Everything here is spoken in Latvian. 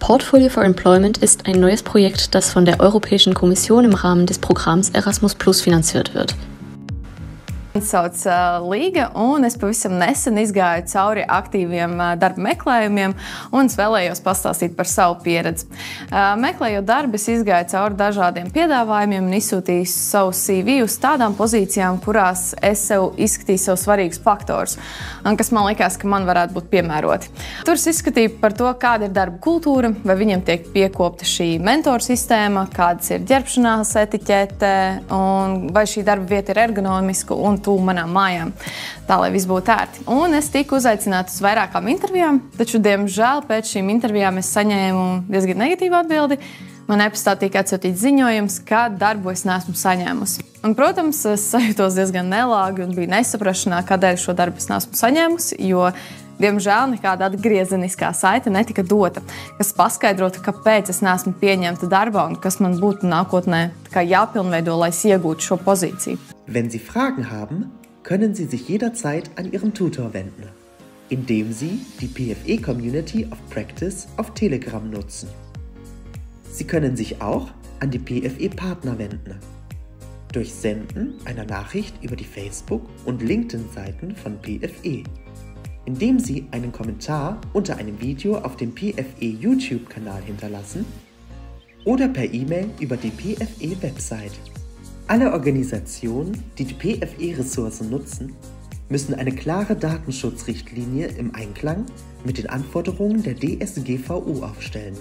Portfolio for Employment ist ein neues Projekt, das von der Europäischen Kommission im Rahmen des Programms Erasmus+ finanziert wird. Mani sauc Līga, un es pavisam nesen izgāju cauri aktīviem darba meklējumiem, un es vēlējos pastāstīt par savu pieredzi. Meklējot darbu, es izgāju cauri dažādiem piedāvājumiem un izsūtīju savu CV uz tādām pozīcijām, kurās es sev izskatīju sev svarīgus faktorus, un kas man likās, ka man varētu būt piemēroti. Tur es izskatīju par to, kāda ir darba kultūra, vai viņam tiek piekopta šī mentoru sistēma, kādas ir ģērbšanās etiķete, un vai šī darba vieta ir ergonomiska un tuvu manām mājām, tā lai viss būtu ērti. Un es tiku uzaicināta uz vairākām intervijām, taču, diemžēl, pēc šīm intervijām es saņēmu diezgan negatīvu atbildi. Man e-pastā tika atsūtīts ziņojums, ka darbu es neesmu saņēmusi. Un, protams, es sajūtos diezgan nelāgi un biju nesaprašanā, kādēļ šo darbu es neesmu saņēmusi, jo, diemžēl, nekāda atgriezeniskā saite netika dota, kas paskaidrotu, kāpēc es neesmu pieņemta darbā un kas man būtu nākotnē jāpilnveido, lai es iegūtu šo pozīciju. Wenn Sie Fragen haben, können Sie sich jederzeit an Ihren Tutor wenden, indem Sie die PFE Community of Practice auf Telegram nutzen. Sie können sich auch an die PFE Partner wenden, durch Senden einer Nachricht über die Facebook- und LinkedIn-Seiten von PFE, indem Sie einen Kommentar unter einem Video auf dem PFE YouTube-Kanal hinterlassen oder per E-Mail über die PFE-Website. Alle Organisationen, die die PFE-Ressourcen nutzen, müssen eine klare Datenschutzrichtlinie im Einklang mit den Anforderungen der DSGVO aufstellen.